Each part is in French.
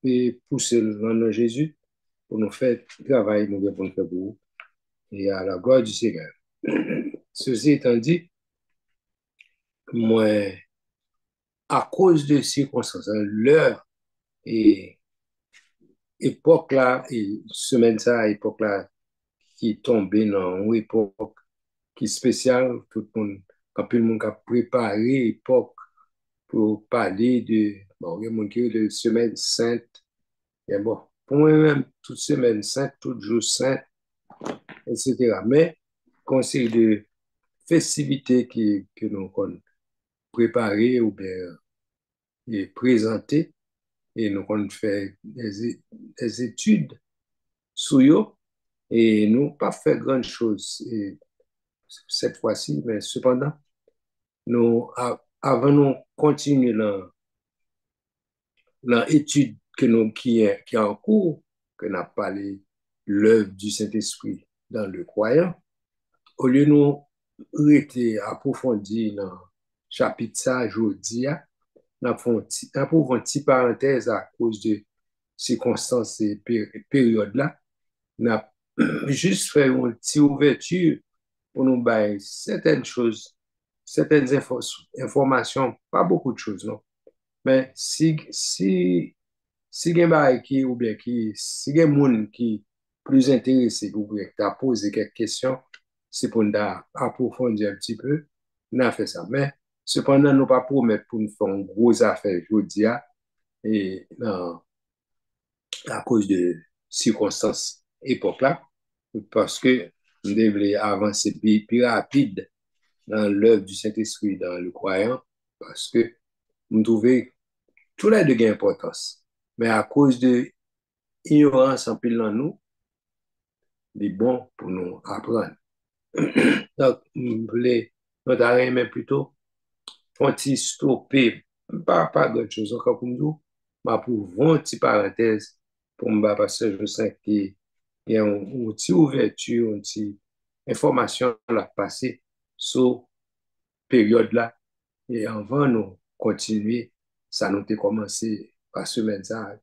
et pousser le nom de Jésus pour nous faire travail, nous pour nous faire pour vous, et à la gloire du Seigneur. Ceci étant dit, moi, à cause de circonstances, l'heure et époque là, et semaine ça, époque là, qui est tombée dans une époque qui est spéciale, tout le monde, quand tout le monde a préparé l'époque pour parler de, bon, il y a monde qui dit de semaine sainte, et bon, pour moi-même, toute semaine sainte, tout jour saint, etc. Mais, conseil de festivités que nous avons préparées ou bien et présentées, et nous avons fait des études sur eux, et nous n'avons pas fait grand chose cette fois-ci, mais cependant, nous, avant nous continuer l'étude qui est en cours, que nous avons parlé l'œuvre du Saint-Esprit dans le croyant, au lieu de nous rester approfondir dans le chapitre ça, aujourd'hui, nous avons une petite parenthèse à cause de circonstances et périodes là. Nous avons juste fait une petite ouverture pour nous bailler certaines choses, certaines informations, pas beaucoup de choses, non. Mais si il y a qui, ou bien si il y a des gens qui plus intéressés, ou bien qui a posé quelques questions, c'est pour nous approfondir un petit peu, nous avons fait ça. Mais cependant, nous ne pas promettre pour nous faire une grosse affaire aujourd'hui, et à cause de circonstances époque là, parce que nous devons avancer plus rapide dans l'œuvre du Saint-Esprit, dans le croyant, parce que nous trouvons tout là de gain importance. Mais à cause de ignorance en pile dans nous, c'est bon pour nous apprendre. Donc, nous voulons, notre arrêt, mais plutôt, faut-il stopper, pas grand chose encore pour nous, mais pour une petite parenthèse, pour me parce que je sens qu'il y a une petite ouverture, une petite information à passer sur période là. Et avant nous continuer, ça nous a commencé par semaine ça,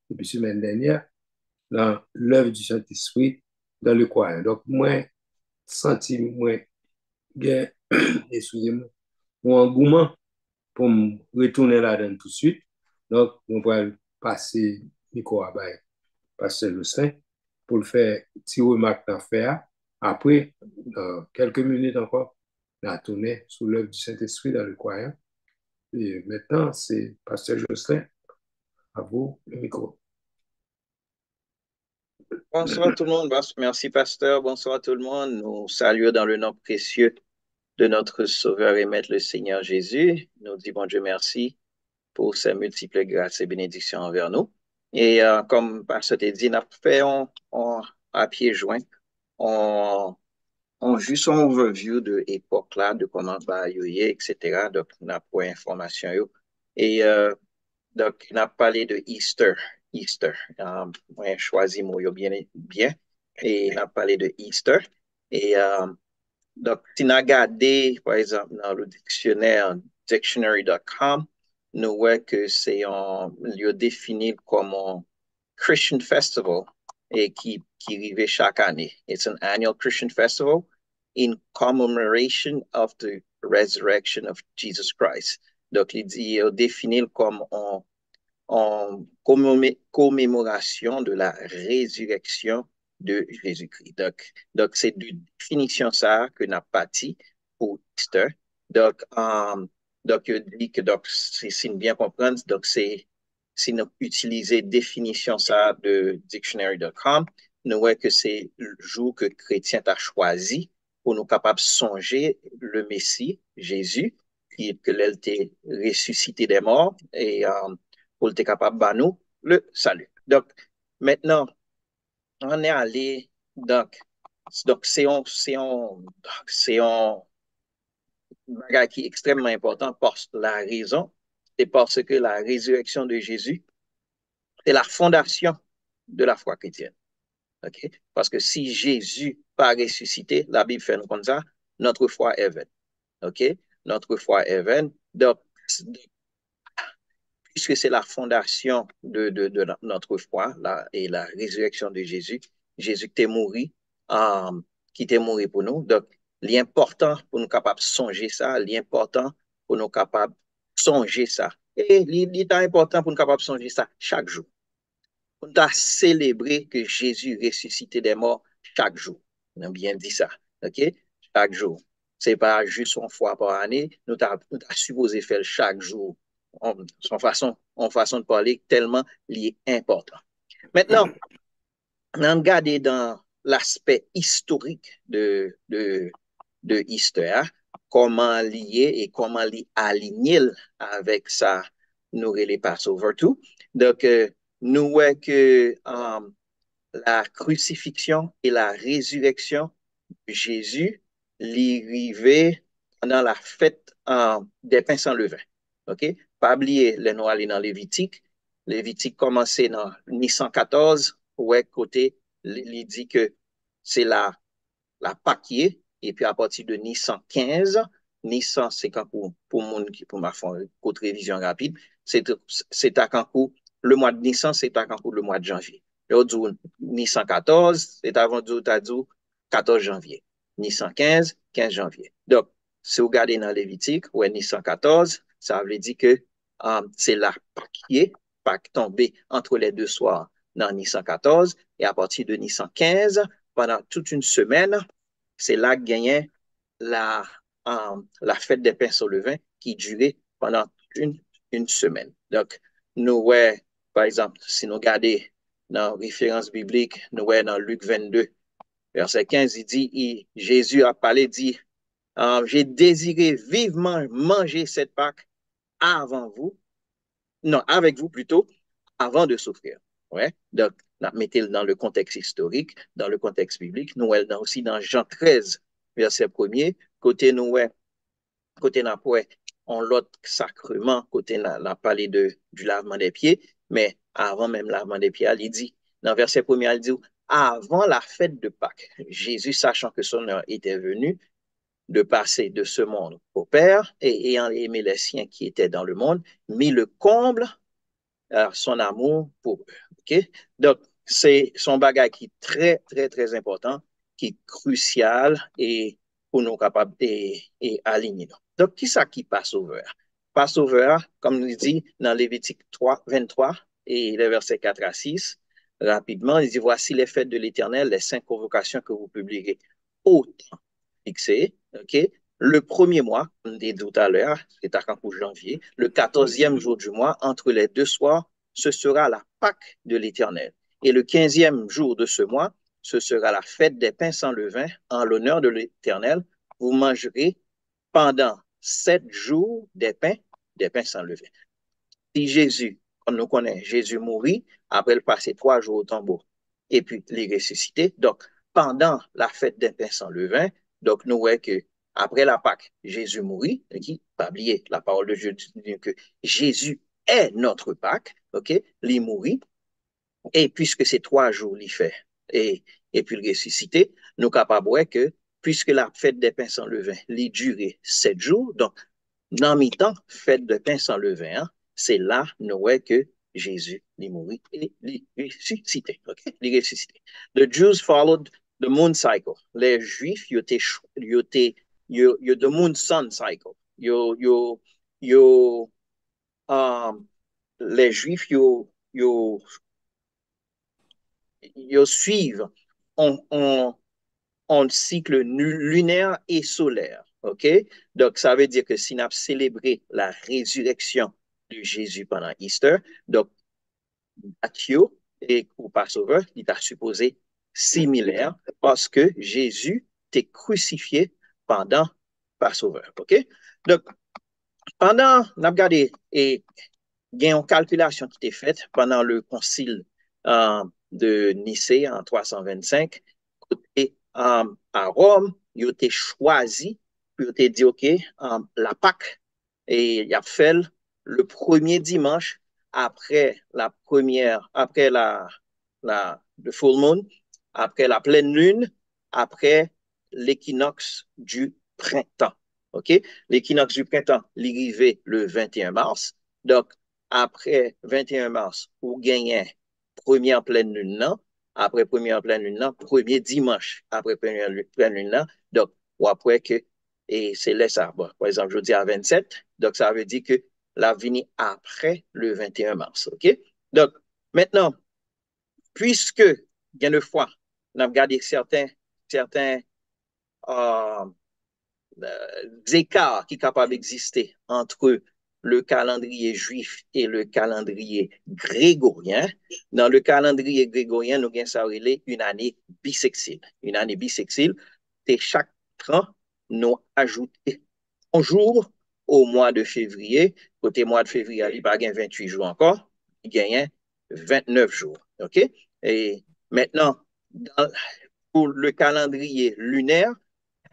depuis semaine dernière, dans l'œuvre du Saint-Esprit, dans le croyant. Donc, moi, senti, moi, bien, excusez-moi, mon engouement pour me retourner là-dedans tout de suite. Donc, on va passer le micro à Pasteur Lucin pour le faire petit remarque à faire. Après, dans quelques minutes encore, la tournée sous l'œuvre du Saint-Esprit dans le croyant. Et maintenant, c'est Pasteur Jocelyn, à vous le micro. Bonsoir tout le monde. Merci, pasteur. Bonsoir tout le monde. Nous saluons dans le nom précieux de notre Sauveur et Maître, le Seigneur Jésus. Nous disons bon Dieu merci pour ses multiples grâces et bénédictions envers nous. Et comme pasteur t'a dit, nous fait à pieds joints, on juste un overview de l'époque là, de comment va y etc. Donc, on a pour information. Et donc, on a parlé de Easter. Easter. Moi, choisi mot bien, bien. Et on a parlé de Easter. Et donc, si on a regardé, par exemple, dans le dictionnaire dictionary.com, nous voyons que c'est un lieu défini comme un Christian festival et qui arrive chaque année. It's an annual Christian festival in commemoration of the resurrection of Jesus Christ. Donc, il dit défini comme en commémoration de la résurrection de Jésus-Christ. Donc c'est de définition ça que n'a parti pour Easter. Donc, je dis que si nous bien comprendre, donc si nous utilisons définition ça de dictionary.com, nous voyons que c'est le jour que chrétien a choisi pour nous capables de songer le Messie, Jésus, que l'elle ressuscité des morts et pour être capable de nous le salut. Donc, maintenant, on est allé, donc c'est un bagage qui est extrêmement important parce que la raison, c'est parce que la résurrection de Jésus, c'est la fondation de la foi chrétienne. Okay? Parce que si Jésus pas ressuscité, la Bible fait nous comme ça, notre foi est vaine. OK? Notre foi est vaine. Donc, puisque c'est la fondation de notre foi et la résurrection de Jésus, Jésus qui est mort, qui était mort pour nous. Donc, l'important pour nous capables de songer ça, l'important pour nous capables de songer ça. Et l'important important pour nous capables de songer ça chaque jour. On a célébré que Jésus ressuscité des morts chaque jour. On a bien dit ça. OK? Chaque jour. Ce n'est pas juste une fois par année. Nous avons supposé faire chaque jour en façon de parler tellement lié important. Maintenant, on a regardé dans l'aspect historique de Easter, comment lier et comment aligner avec ça, nous les Passover tout. Donc, nous voyons que la crucifixion et la résurrection de Jésus l'arrivée pendant la fête des pains sans levain. OK? Pas oublier les nous aller dans Lévitique. Lévitique commençait dans Nissan 14, ouais, côté, il dit que c'est la Pâque, et puis à partir de Nissan 15, Nissan, c'est quand pour monde qui pour ma côte révision rapide, c'est à quand le mois de Nissan, c'est à quand le mois de janvier. Le Nissan 14, c'est avant du 14 janvier. Nissan 15, 15 janvier. Donc, si vous regardez dans Lévitique, ou Nissan 14, ça veut dire que c'est la Pâque tombée entre les deux soirs dans Nissan 14, et à partir de Nissan 15, pendant toute une semaine, c'est là que gagnait la fête des pains sans levain qui durait pendant une semaine. Donc, nous, ouais, par exemple, si nous regardons dans référence biblique, nous voyons dans Luc 22, verset 15, il dit, Jésus a parlé, dit, j'ai désiré vivement manger cette Pâque avant vous, non, avec vous plutôt, avant de souffrir. Ouais. Donc, mettez-le dans le contexte historique, dans le contexte biblique. Nous, aussi dans Jean 13, verset 1er, côté nous, côté n'a pas on l'autre sacrement, côté n'a parlé du lavement des pieds, mais avant même lavement des pieds, il dit, dans verset 1er, il dit, avant la fête de Pâques, Jésus, sachant que son heure était venue, de passer de ce monde au Père, et ayant aimé les siens qui étaient dans le monde, mit le comble son amour pour eux. OK? Donc, c'est son bagage qui est très, très, très important, qui est crucial et pour nous capables et aligner. Donc, qui ça qui passe au vert? Passover, comme nous dit dans Lévitique 3, 23 et les versets 4 à 6, rapidement, il dit, voici les fêtes de l'Éternel, les 5 convocations que vous publierez au temps fixé, OK? Le premier mois, comme dit tout à l'heure, c'est à pour janvier, le 14e jour du mois, entre les deux soirs, ce sera la Pâque de l'Éternel. Et le 15e jour de ce mois, ce sera la fête des pains sans levain en l'honneur de l'Éternel. Vous mangerez pendant 7 jours des pains sans levain. Si Jésus, comme nous connaissons, Jésus mourit, après le passer 3 jours au tombeau, et puis il est ressuscité. Donc, pendant la fête des pains sans levain, donc nous voyons que après la Pâque, Jésus mourit, qui, pas oublier, la parole de Dieu dit que Jésus est notre Pâque, ok, il mourit, et puisque c'est 3 jours il fait, et puis il ressuscité, nous capables de que, puisque la fête des pains sans levain, il durait 7 jours, donc, dans mi-temps, fête de pains sans levain, c'est là, nous voyons que Jésus, il mourit et il ressuscité, ok, il ressuscité. The Jews followed the moon cycle. Les Juifs, ils étaient the moon sun cycle. Les Juifs, ils suivent en cycle lunaire et solaire. OK? Donc, ça veut dire que si nous célébré la résurrection de Jésus pendant Easter, donc, Matthieu et au Passover, il est supposé similaire parce que Jésus était crucifié pendant Passover. OK? Donc, pendant, on a regardé, et il y a une calculation qui était faite pendant le concile de Nicée en 325. Et à Rome, il a été choisi, puis il a été dit, OK, la Pâque, et il a fait le premier dimanche après le full moon, après la pleine lune, après l'équinoxe du printemps. OK? L'équinoxe du printempt, il arrivait le 21 mars. Donc, après 21 mars, ou gagné première pleine lune, non? Après première pleine lune, non? Premier dimanche après première pleine lune, non? Donc, ou après que, et c'est là ça. Bon, par exemple, je dis à 27, donc ça veut dire que la venue après le 21 mars, OK? Donc, maintenant, puisque, bien de fois, on a regardé certains euh, écarts qui sont capables d'exister entre le calendrier juif et le calendrier grégorien. Dans le calendrier grégorien, nous avons ça une année bissextile. Une année bissextile, c'est chaque an, nous ajoutons un jour au mois de février. Côté mois de février, il n'y a pas 28 jours encore, il gagne 29 jours. OK? Et maintenant, pour le calendrier lunaire,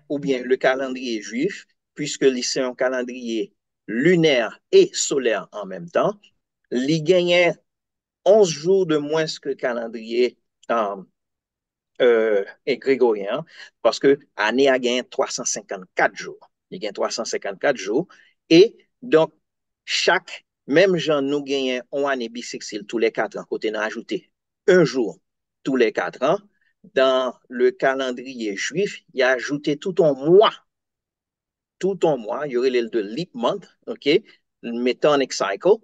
ou bien le calendrier juif, puisque c'est un calendrier lunaire et solaire en même temps, il gagnait 11 jours de moins que le calendrier grégorien, parce que l'année a gagné 354 jours. Il gagne 354 jours. Et donc, même genre, nous gagnons une année bissextile tous les 4 ans, côté nous ajouté un jour tous les 4 ans. Dans le calendrier juif, il a ajouté tout un mois il y aurait le de leap month, OK, Metonic cycle,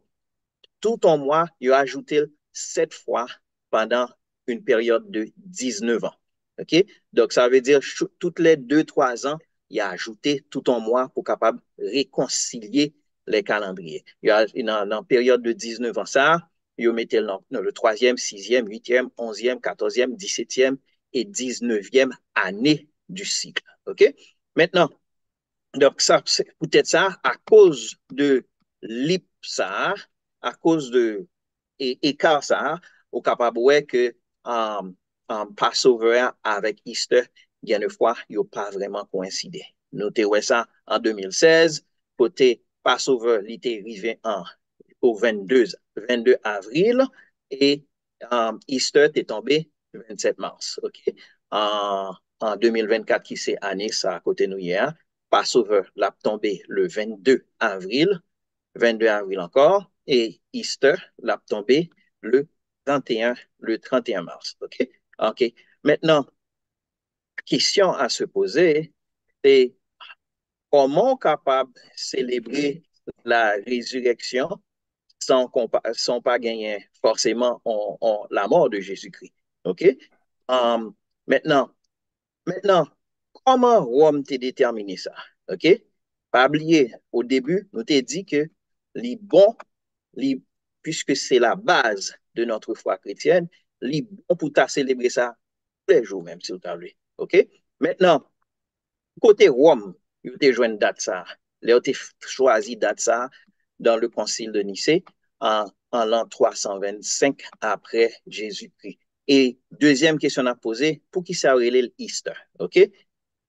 tout un mois, il a ajouté 7 fois pendant une période de 19 ans. OK? Donc, ça veut dire toutes les 2-3 ans, il a ajouté tout un mois pour capable réconcilier les calendriers. Il y a dans période de 19 ans, ça, il mettait dans le 3e, 6e, 8e, 11e, 14e, 17e et 19e année du cycle. OK? Maintenant, donc, ça, c'est peut-être ça, à cause de l'IPSA, à cause de écart ça, au capable que Passover avec Easter, bien de fois, il n'a pas vraiment coïncidé. Nous avons ça en 2016, côté Passover, il était arrivé au 22 avril et Easter est tombé le 27 mars. OK? En 2024, qui c'est année, ça à côté nous hier. Passover l'a tombé le 22 avril encore, et Easter l'a tombé le 31 mars. OK? OK. Maintenant, question à se poser, c'est comment capable de célébrer la résurrection sans pas gagner forcément la mort de Jésus-Christ. OK? Um, maintenant, Maintenant, comment Rome t'a déterminé ça? OK? Pas oublier, au début, nous t'ai dit que les bons, les, puisque c'est la base de notre foi chrétienne, les bons pour ta célébrer ça tous les jours même, si vous voulez. OK? Maintenant, côté Rome, ils ont joué une date ça. Ils ont choisi date ça dans le concile de Nicée en l'an 325 après Jésus-Christ. Et deuxième question à poser, pour qui ça aurait l'Easter? OK?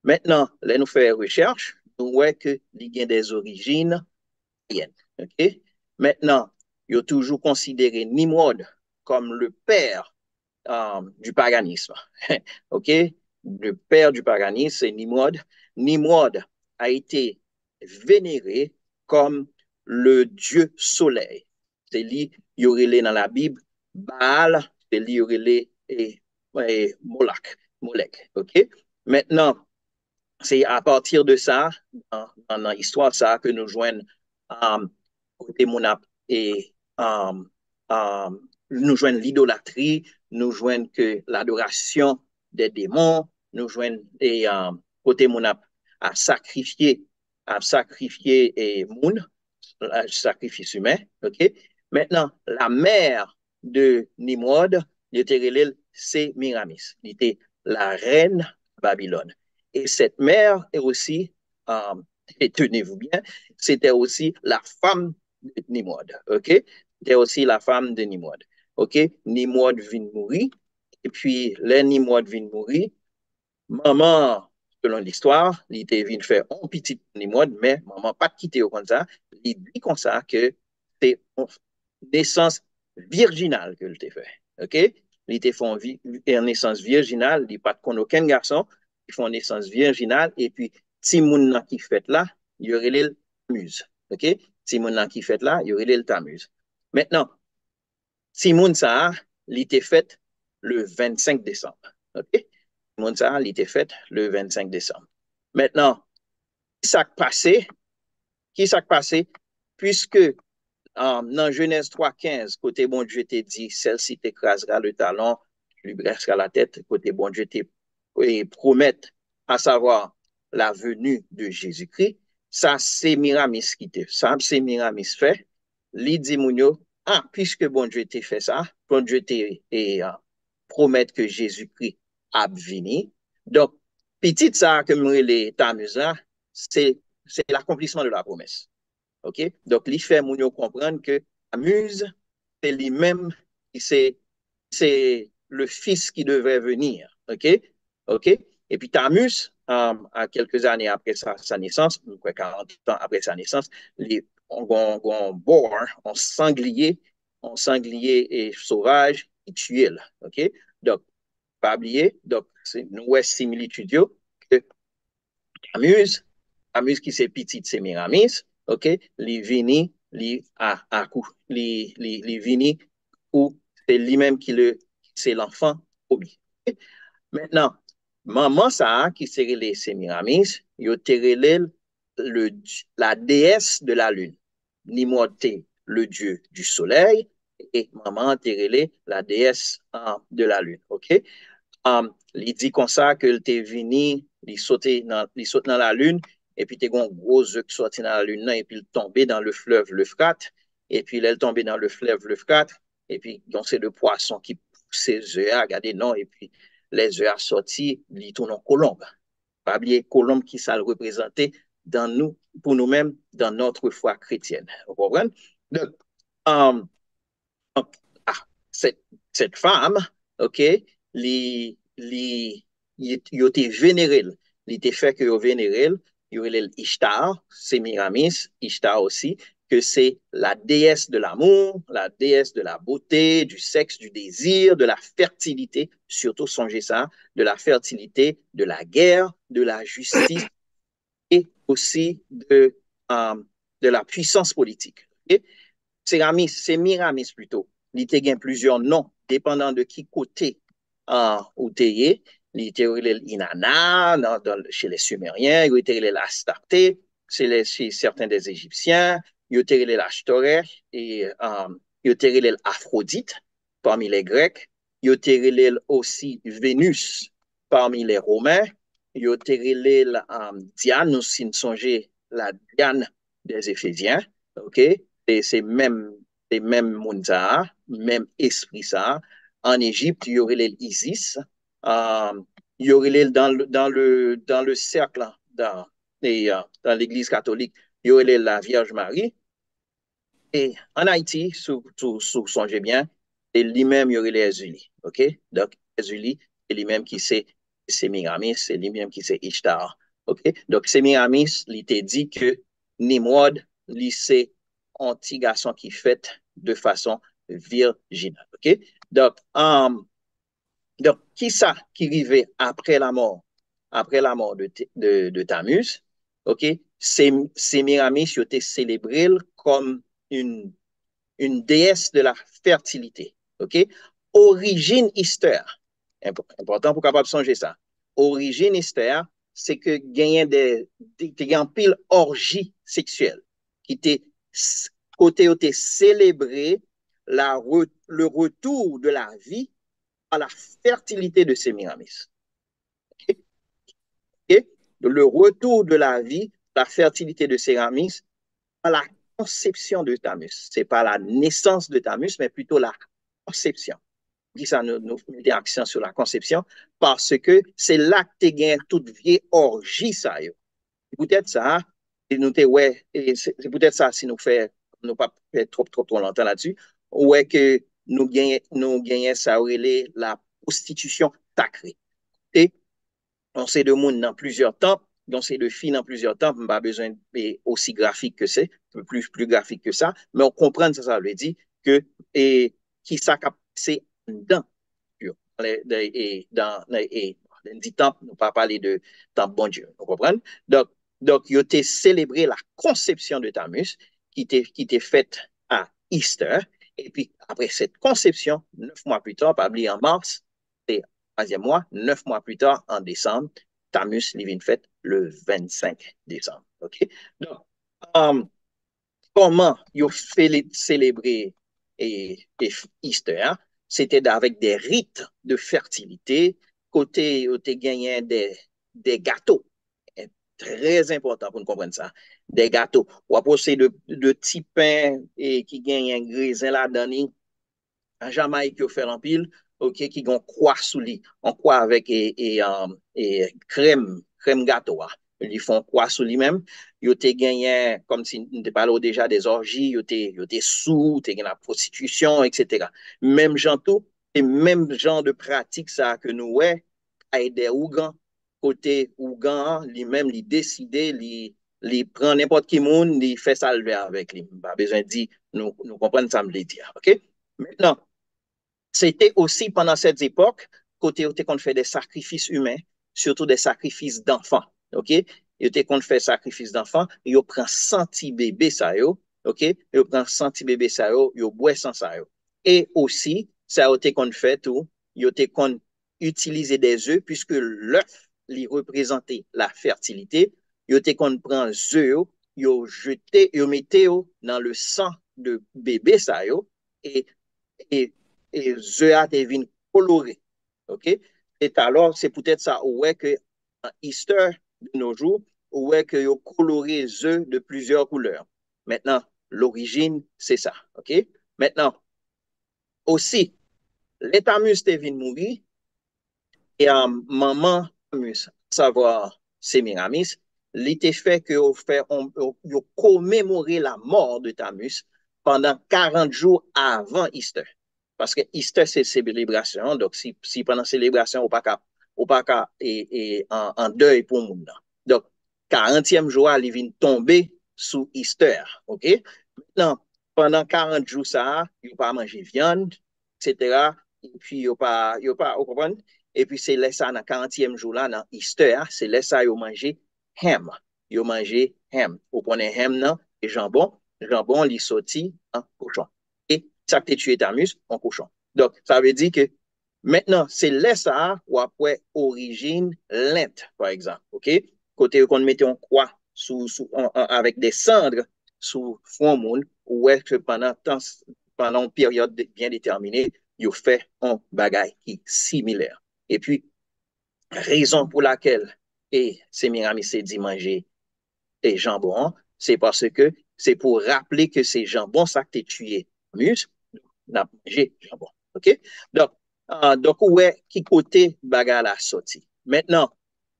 Maintenant, là, nous faisons recherche, nous voyons que il y a des origines païennes. OK? Maintenant, il a toujours considéré Nimrod comme le père du paganisme. OK? Le père du paganisme, c'est Nimrod. Nimrod a été vénéré comme le dieu soleil. C'est lui, il y aurait dans la Bible, Baal, c'est lui, il y aurait et Molech. OK? Maintenant, c'est à partir de ça, dans l'histoire, ça, que nous joignons côté Monap et nous joignons l'idolâtrie, nous joignons que l'adoration des démons, nous joignons et côté Monap à sacrifier et moun, sacrifice humain, ok? Maintenant, la mère de Nimrod, c'est Miramis, il était la reine Babylone. Et cette mère est aussi, et tenez-vous bien, c'était aussi la femme de Nimrod, ok? C'était aussi la femme de Nimrod, ok? Nimrod vient mourir, et puis les Nimrod vient mourir, maman, selon l'histoire, il était venu faire un petit Nimrod, mais maman pas quitté comme ça, il dit comme ça que c'est une naissance virginale que il fait, ok? Il était fait une naissance virginale, il n'y a pas de aucun garçon, ils font naissance virginale, et puis, si moun qui fait là, il y aurait le tamuse. OK? Si moun qui fait là, il y aurait le tamuse. Maintenant, si moun sa, il était fait le 25 décembre. OK? Moun sa, il était fait le 25 décembre. Maintenant, qui s'est passé? Qui s'est passé? Puisque dans Genèse 3,15, côté bon Dieu t'a dit, celle-ci t'écrasera le talon, lui blessera la tête, côté bon Dieu t'a promet, à savoir la venue de Jésus-Christ, ça c'est Miramis qui te, ça c'est Miramis fait, li dit mounio, ah, puisque bon Dieu t'a fait ça, bon Dieu t'a promet que Jésus-Christ a venu, donc, petit ça que me les t'amusa, c'est l'accomplissement de la promesse. OK? Donc, il fait moun comprendre que Amuse, c'est lui-même, c'est le fils qui devait venir. OK? OK? Et puis, Tamus, à quelques années après sa naissance, 40 ans après sa naissance, on boar, on sanglier et sauvage, il tuait. OK? Donc, pas oublier, donc, c'est une similitude que Amuse qui c'est petit, c'est Miramis, ok, li vini, li vini, ou c'est lui-même c'est l'enfant Obi. Okay? Maintenant, maman ça, qui c'est relé, c'est Miramis, yo te relé la déesse de la lune. Nimrod le dieu du soleil, et maman te relé la déesse de la lune, ok? Il dit comme ça que t'es venu, il saute dans la lune, et puis t'es un gros œuf qui sorti dans la lune, et puis il tombé dans le fleuve l'Euphrate, et puis il est tombé dans le fleuve l'Euphrate, et puis donc c'est de poissons qui poussent ses œufs, regardez, non, et puis les œufs sortis, ils tournent en colombe. Pas oublier colombe qui ça le représentait dans nous, pour nous-mêmes, dans notre foi chrétienne. Vous comprenez? Donc, um, ah, cette femme, OK, li yo te vénéré, li te fait que yo vénéré, yo relève Ishtar, c'est Miramis, Ishtar aussi, que c'est la déesse de l'amour, la déesse de la beauté, du sexe, du désir, de la fertilité, surtout songez ça, de la fertilité, de la guerre, de la justice et aussi de la puissance politique. Okay? C'est Miramis plutôt. Il te gagne plusieurs noms, dépendant de qui côté ou t'es. Il te Inanna chez les Sumériens, il te l'Astarté chez certains des Égyptiens, il te l'Ashtoreth et il te l'Aphrodite parmi les Grecs, il te aussi Vénus parmi les Romains, il te Diane, nous si nous songeons la Diane des Éphésiens, ok? C'est même monde ça, même esprit ça. En Égypte, il y aurait l'Isis, il y aurait dans le cercle, dans l'Église catholique, il y aurait la Vierge Marie. Et en Haïti, songez bien, et lui-même, il y aurait les Ulis. OK? Donc, les Ulis, c'est lui-même qui c'est Miramis, c'est lui-même qui c'est Ishtar. OK? Donc, c'est Miramis, il t'a dit que Nimrod, c'est un petit garçon qui fait de façon virginale. OK? Donc, qui ça qui vivait après la mort de Tammuz? OK? C'est Miramis, il était célébré comme une, une déesse de la fertilité. OK? Origine Easter. Important pour capable songer ça. Origine Easter, c'est que gagne des pile orgie sexuelle qui était côté où célébré le retour de la vie à la fertilité de Sémiramis. Okay? Okay? Le retour de la vie, la fertilité de Sémiramis à la conception de Tammuz. Ce n'est pas la naissance de Tammuz, mais plutôt la conception. Ça nous met accent sur la conception parce que c'est là que tu as toute vieille orgie. Ça. Peut-être ça, ouais, c'est peut-être ça si nous fait, nous pas fait trop longtemps là-dessus, ouais que nous gagnons ça, la prostitution sacrée. Et on sait de monde dans plusieurs temps, on sait de filles dans plusieurs temps, pas besoin aussi graphique que c'est, plus graphique que ça, mais on comprend ça veut dire que qui ça c'est dans dit temps, nous pas parler de temps bon Dieu, vous comprenez? Donc il a célébré la conception de Tammuz qui était faite à Easter Et puis, après cette conception, 9 mois plus tard, pas oublier en mars, c'est le 3e mois, 9 mois plus tard, en décembre, Tammuz, il vient fête le 25 décembre. OK? Donc, um, comment ils ont célébré Easter? Hein? C'était avec des rites de fertilité, côté, ils ont gagné des gâteaux. Très important pour nous comprendre ça. Des gâteaux. Ou après, de petits pains et qui gagnent un grésin là-dedans. En Jamaïque, ils fait l'empile, ok, qui ont croix sous lit. On croix avec crème gâteau. Hein. Ils font croix sous lui même. Ils ont gagné, comme si nous parlons déjà des orgies, ils ont sous, ils ont la prostitution, etc. Même genre tout, et même genre de pratique ça que nous, ouais, avec des Ougans, côté Ougan, lui-même, il décide, il prend n'importe qui monde, il fait ça lever avec lui. Pas besoin de dire, nous comprenons ça, me le dire, ok? Maintenant, c'était aussi pendant cette époque, côté où on fait des sacrifices humains, surtout des sacrifices d'enfants. OK? Et qu'on fait sacrifice d'enfants, ils prennent 100 bébés ça yo, OK? Ils prennent 100 bébés ça yo, ils boivent sans ça yo. Et aussi, ça a été qu'on fait tout, ils qu'on utilise des œufs puisque l'œuf il représentait la fertilité, ils qu'on prend œufs, ils mettaient dans le sang de bébé ça yo et et œufs a devenu coloré. OK? Et alors, c'est peut-être ça, ouais, que Easter, de nos jours, ouais, que yo coloré les œufs de plusieurs couleurs. Maintenant, l'origine, c'est ça. OK? Maintenant, aussi, l'étamus devine mourir, et maman Tamus, savoir Sémiramis, l'était fait que on commémorer la mort de Tamus pendant 40 jours avant Easter. Parce que Easter, c'est célébration. Donc, si pendant célébration, on pas qu'à en deuil pour le monde. Donc, 40e jour, il vient tomber sous Easter. OK? Maintenant, pendant 40 jours, ça, il pas manger viande, etc. Et puis, il pas, vous comprenez? Et puis, c'est là ça, dans le 40e jour, là, dans Easter, c'est là ça, il mangé ham. Il mangé ham. Vous prenez ham, non? Et jambon. Jambon, il sorti en cochon. Et ça que tu es Tamus en cochon. Donc, ça veut dire que maintenant, c'est là ça, ou après, origine lente, par exemple. OK? Côté qu'on mettait en croix avec des cendres sous fond monde, ou est-ce que pendant une période bien déterminée, il fait un bagage qui est similaire. Et puis, raison pour laquelle et Semiramis s'est dit manger et jambon, c'est parce que c'est pour rappeler que c'est jambon ça que tu tué. Mus, n'a mangé jambon. OK? Donc, ouais, qui côté bagarre la sortie. Maintenant,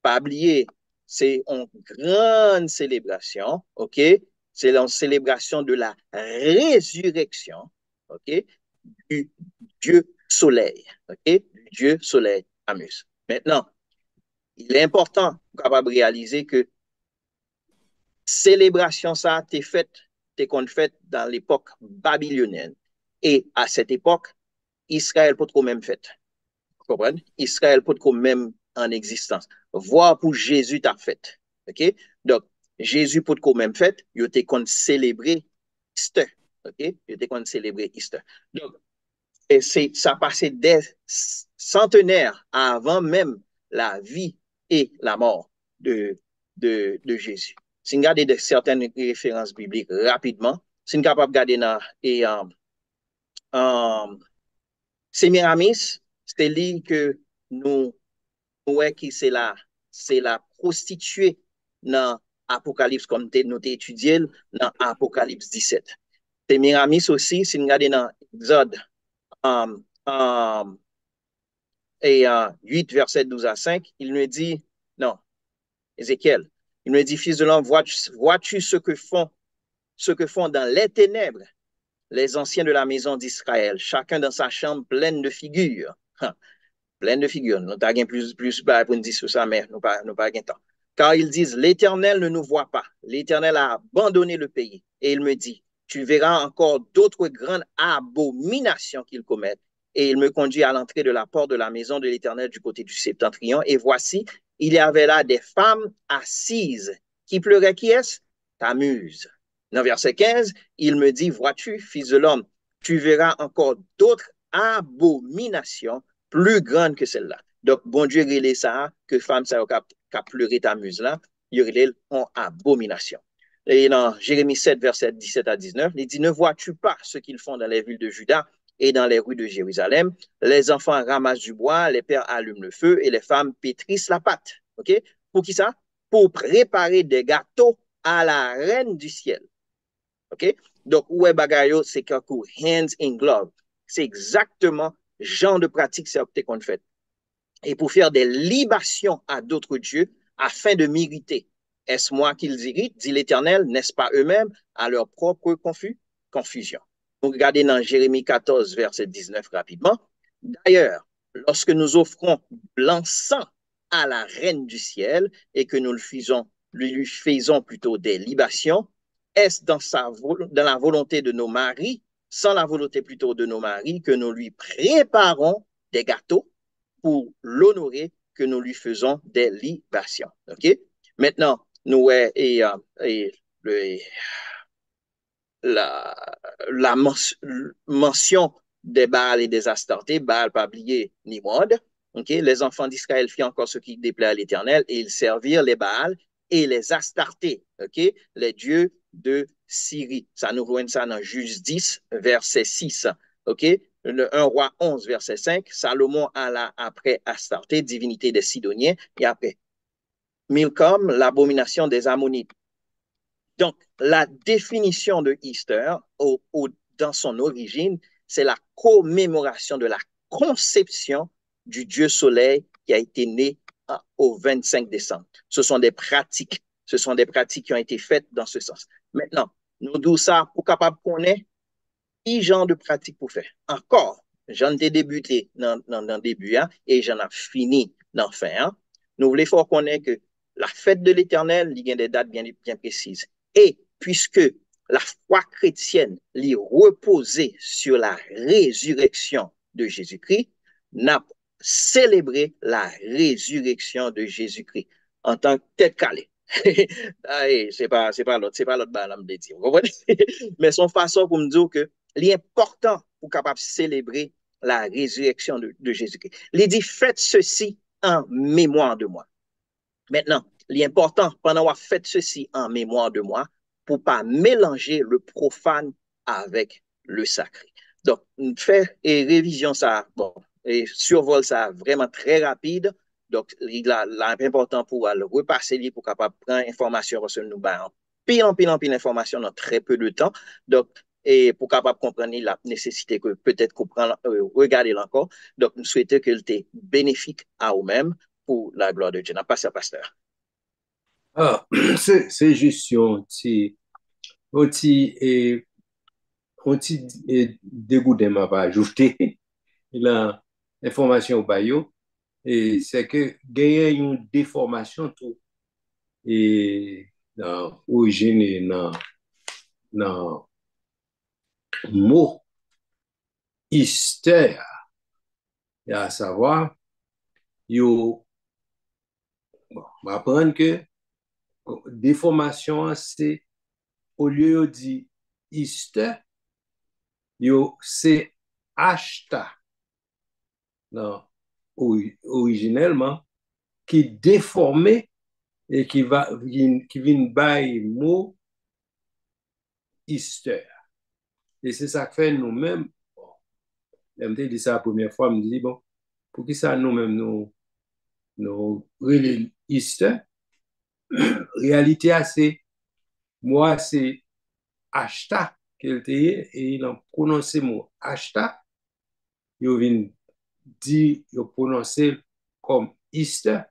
pas oublier, c'est une grande célébration, OK? C'est une célébration de la résurrection, OK? Du Dieu soleil, OK? Du Dieu soleil, Amus. Maintenant, il est important capable de réaliser que célébration ça t'est faite, t'est qu'on fait dans l'époque babylonienne. Et à cette époque, Israël peut trop même fait. Vous comprenez? Israël peut trop même en existence. Voir pour Jésus t'a fait. OK? Donc, Jésus peut trop même fait, il était qu'on célébrer Easter. OK? Il était qu'on célébrer Easter. Donc, et ça passait des centenaires avant même la vie et la mort de Jésus. Si on regarde certaines références bibliques rapidement, si on est capable de regarder dans et Sémiramis, c'est lui que nous voyons qui c'est la prostituée dans Apocalypse comme nous avons étudié dans Apocalypse 17. Sémiramis aussi, si nous regardons dans Exode um, um, et 8, verset 12 à 5, il nous dit, non, Ézéchiel, il nous dit, fils de l'homme, vois-tu ce que font dans les ténèbres les anciens de la maison d'Israël, chacun dans sa chambre pleine de figures. Pleine de figures. Nous avons plus pour nous dire sur ça, mais nous pas temps. Car ils disent, l'Éternel ne nous voit pas. L'Éternel a abandonné le pays. Et il me dit, tu verras encore d'autres grandes abominations qu'ils commettent. Et il me conduit à l'entrée de la porte de la maison de l'Éternel du côté du septentrion. Et voici, il y avait là des femmes assises qui pleuraient. Qui est-ce? Tammuz. Dans verset 15, il me dit, vois-tu, fils de l'homme, tu verras encore d'autres abominations plus grandes que celle-là. Donc, bon Dieu, relève ça, que femme ça a pleuré ta muse là, il relève en abomination. Et dans Jérémie 7, verset 17 à 19, il dit, ne vois-tu pas ce qu'ils font dans les villes de Juda et dans les rues de Jérusalem? Les enfants ramassent du bois, les pères allument le feu et les femmes pétrissent la pâte. OK? Pour qui ça? Pour préparer des gâteaux à la reine du ciel. OK? Donc, ouais, bagayo, c'est qu'un coup, hands in glove. C'est exactement le genre de pratique c'est qu'on fait. Et pour faire des libations à d'autres dieux afin de m'irriter. Est-ce moi qu'ils irritent, dit l'Éternel, n'est-ce pas eux-mêmes à leur propre confusion? Donc, regardez dans Jérémie 14, verset 19 rapidement. D'ailleurs, lorsque nous offrons l'encens à la reine du ciel et que nous lui faisons plutôt des libations, est-ce dans la volonté de nos maris, sans la volonté plutôt de nos maris, que nous lui préparons des gâteaux pour l'honorer, que nous lui faisons des libations. OK? Maintenant, nous, la, la mention des Baals et des Astartés, Baal pas oublié Nimrod. Okay? Les enfants d'Israël firent encore ce qui déplaît à l'Éternel et ils servirent les Baals et les Astartés, okay? Les dieux de Syrie. Ça nous voit ça dans Juge 10, verset 6. Okay? Le 1 roi 11, verset 5. Salomon alla après Astarté, divinité des Sidoniens, et après Milcom, l'abomination des Ammonites. Donc, la définition de Easter, dans son origine, c'est la commémoration de la conception du Dieu soleil qui a été né au 25 décembre. Ce sont des pratiques qui ont été faites dans ce sens. Maintenant, nous disons ça pour capable connaître quel genre de pratique pour faire. Encore, j'en ai débuté dans le début et j'en ai fini dans fin. Nous voulons faire connaître que la fête de l'Éternel, il y a des dates bien précises. Et puisque la foi chrétienne l'est reposée sur la résurrection de Jésus-Christ, n'a célébré la résurrection de Jésus-Christ en tant que tête calée. C'est pas l'autre balam de dire. Mais son façon pour me dire que l'important pour capable célébrer la résurrection de Jésus-Christ. Il dit, faites ceci en mémoire de moi. Maintenant, l'important, pendant qu'on fait ceci en mémoire de moi, pour pas mélanger le profane avec le sacré. Donc, fait et révision ça, bon, et survol ça vraiment très rapide. Donc, l'important pour le repasser pour capable prendre information parce que nous avons pile d'informations dans très peu de temps. Donc, et pour capable comprendre la nécessité que peut-être comprendre, regarder encore. Donc, nous souhaitons que le bénéfique à vous-même pour la gloire de Dieu. N'a pas ça, pasteur. Ah, c'est juste un petit dégoût de m'a pas ajouté l'information au baillot et c'est que gagner une déformation tout et dans origine et dans mot Easter, et à savoir, yo, bon, on va apprendre que déformation, c'est au lieu de dire Easter, yo, c'est Ashta, non, originellement, qui est déformé et qui vient by mot Easter. Et c'est ça que fait nous-mêmes. Bon, je me dit ça la première fois, je me dis, bon, pour qui ça nous-mêmes nous Easter? Réalité, c'est moi, c'est Ashta qu'elle était et il a prononcé le mot Ashta. Il vient dire, il prononcé comme Easter,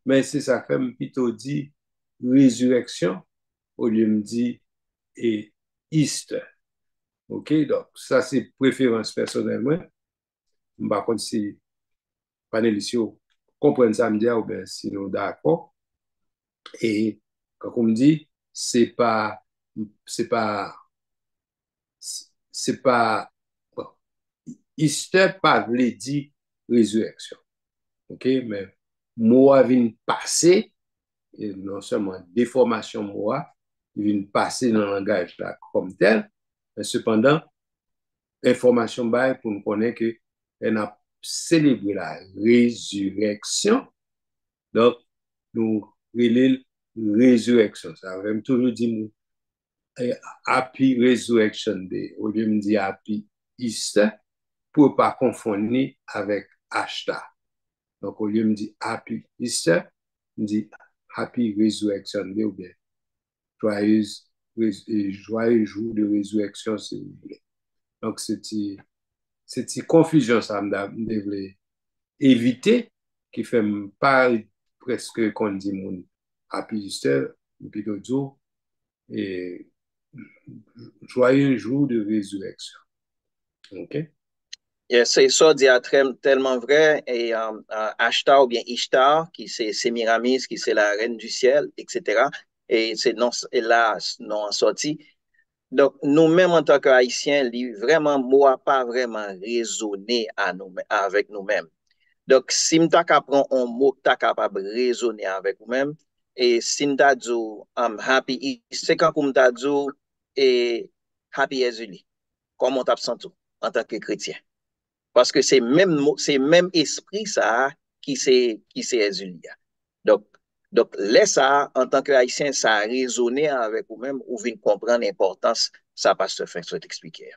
mais c'est ça fait plutôt dit résurrection au lieu de dire et Easter. OK, donc ça c'est préférence personnellement. Par contre, si panélistes comprennent ça, me dire, ou bien sinon d'accord. Et quand on me dit, c'est pas, c'est pas, bon, Easter pas voulu dire résurrection. OK, mais moi vient passer, et non seulement déformation moi, il vient passer dans le langage là comme tel, mais cependant, information bail pour nous connaître que elle a célébré la résurrection. Donc, nous relève résurrection. Ça veut toujours dire Happy Resurrection Day. Au lieu de dire Happy Easter, pour ne pas confondre avec Ashta. Donc, au lieu de dire Happy Easter, on dit Happy Resurrection Day ou bien joyeuse, joyeux jour de résurrection, si vous voulez. Donc, c'est une confusion, ça me devait éviter, qui fait pas presque qu'on dit mon Happy Easter, puis d'autres jours, et joyeux jour de résurrection. OK? C'est ça, dit tellement vrai. Et Ashtar ou bien Ishtar, qui c'est Sémiramis, qui c'est la reine du ciel, etc. Et c'est non, et là, non en sorti. Donc, nous-mêmes, en tant qu'Haïtiens, vraiment, moi, pas vraiment raisonner avec nous-mêmes. Donc, si nous apprend un mot que tu capable de raisonner avec nous-mêmes, et si nous dit I'm happy, c'est quand nous dit et happy Ezuli, comment tu sens en tant que chrétien? Parce que c'est même esprit ça qui c'est Ezulia. Donc, donc, laisse ça, en tant que haïtien, ça a résonné avec vous-même, ou vient comprendre l'importance, ça passe se faire, ça t'expliquer.